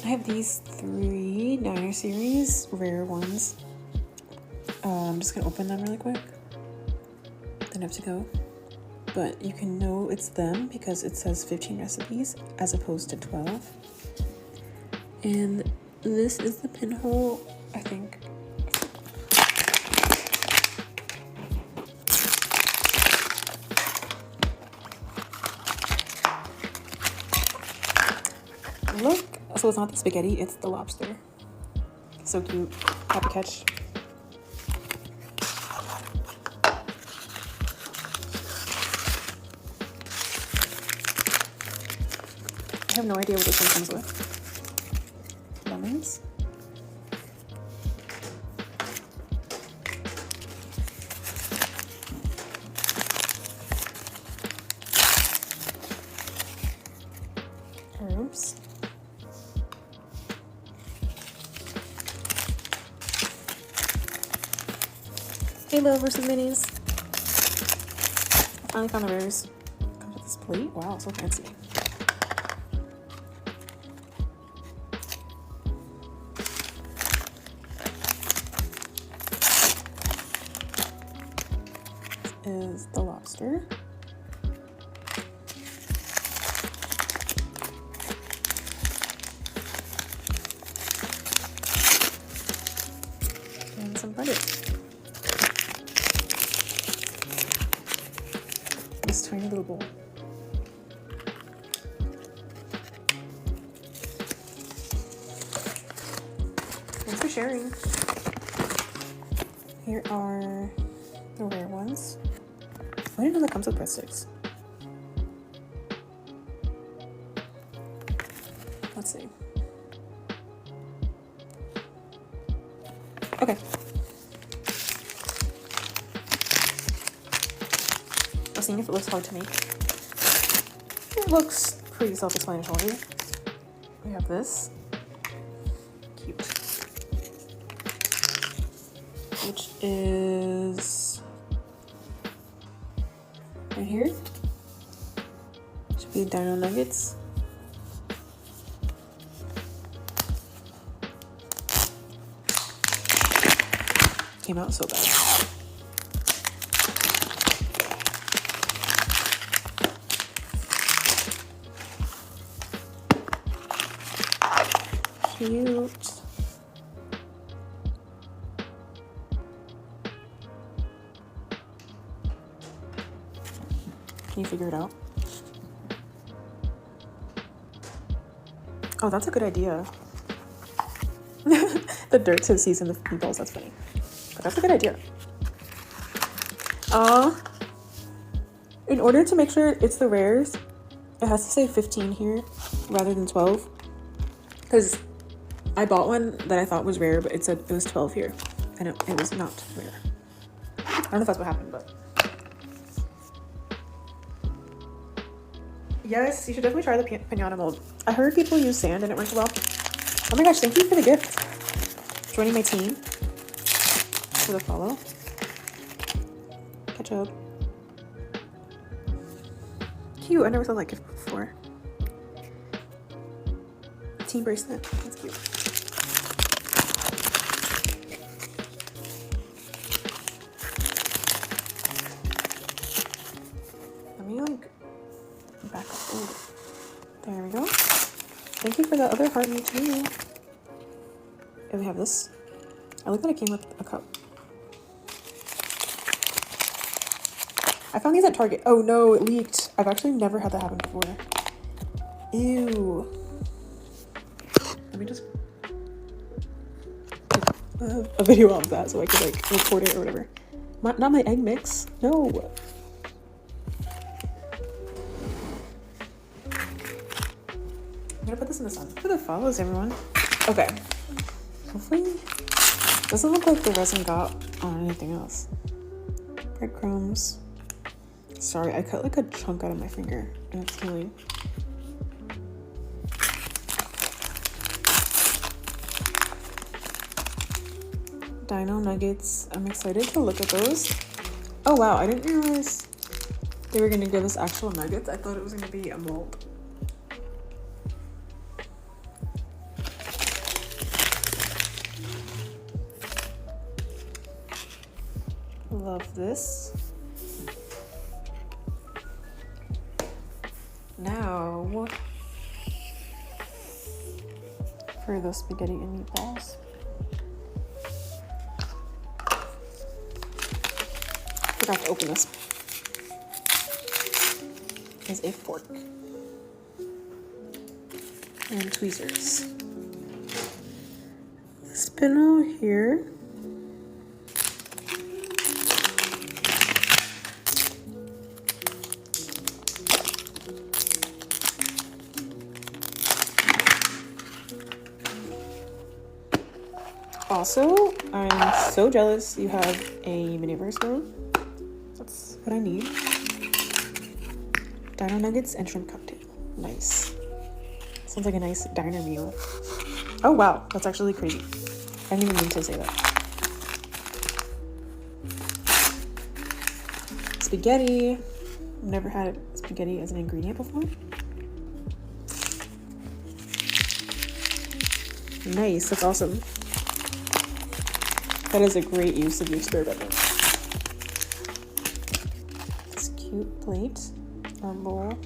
I have these 3 Diner series, rare ones. I'm just gonna open them really quick. Then I have to go. But you can know it's them because it says 15 recipes as opposed to 12. And this is the pinhole, I think. Look, so it's not the spaghetti, it's the lobster. So cute. Happy catch. I have no idea what this one comes with. Lemons. Herbs. Halo versus minis. I finally found the rares. Comes with this plate. Wow, so fancy. Is the lobster. And some butter. This tiny little bowl. Thanks for sharing. Here are the rare ones. I didn't know that comes with breadsticks. Let's see. Okay. I'm seeing if it looks hard to make. It looks pretty self-explanatory. We have this. Cute. Which is right here. Should be dino nuggets. Came out so bad. Cute. Can you figure it out? Oh, that's a good idea. The dirt to season the meatballs, that's funny. But that's a good idea. In order to make sure it's the rares, it has to say 15 here rather than 12. Because I bought one that I thought was rare, but it said it was 12 here. And it was not rare. I don't know if that's what happened, but... Yes, you should definitely try the piñata mold. I heard people use sand and it works well. Oh my gosh, thank you for the gift. Joining my team. For the follow. Ketchup. Cute, I never saw that gift before. Team bracelet, that's cute. Let me like back up. Ooh. There we go. Thank you for the other heart, me too. And we have this. I like that it came with a cup. I found these at Target. Oh no, it leaked. I've actually never had that happen before. Ew. Let me just take a video of that so I could like record it or whatever. Not my egg mix. No. I'm gonna put this in the sun. For the follows, everyone. Okay. Hopefully, doesn't look like the resin got on anything else. Breadcrumbs. Sorry, I cut like a chunk out of my finger and it's healing. Dino nuggets. I'm excited to look at those. Oh wow, I didn't realize they were gonna give us actual nuggets. I thought it was gonna be a mold. Love this. Now for the spaghetti and meatballs. Forgot to open this. Is a fork and tweezers. Spinel here. Also, I'm so jealous you have a miniverse mode. That's what I need. Dino nuggets and shrimp cocktail. Nice. Sounds like a nice diner meal. Oh wow, that's actually crazy. I didn't even mean to say that. Spaghetti. Never had spaghetti as an ingredient before. Nice, that's awesome. That is a great use of your spare bedroom. This cute plate or bowl.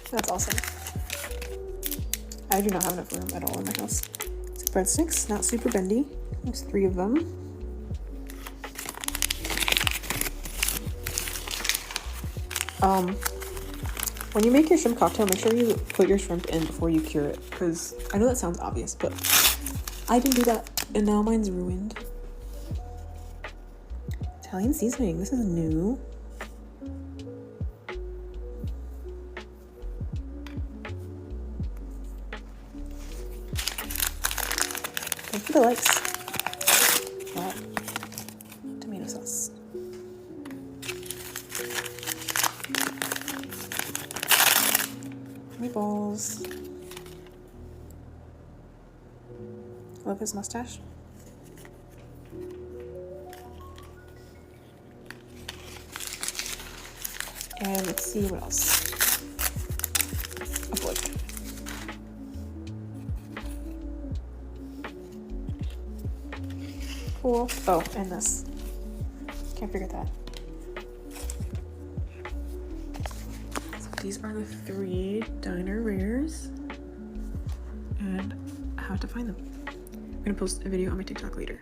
That's awesome. I do not have enough room at all in my house. Breadsticks, not super bendy. There's 3 of them. When you make your shrimp cocktail, make sure you put your shrimp in before you cure it, because I know that sounds obvious, but I didn't do that, and now mine's ruined. Italian seasoning, this is new. Thanks for the likes. Wow. Tomato sauce. Meatballs. Love his mustache. And let's see what else. A book. Cool. Oh, and this. Can't forget that. So these are the 3 diner rares. And how to find them. I'm gonna post a video on my TikTok later.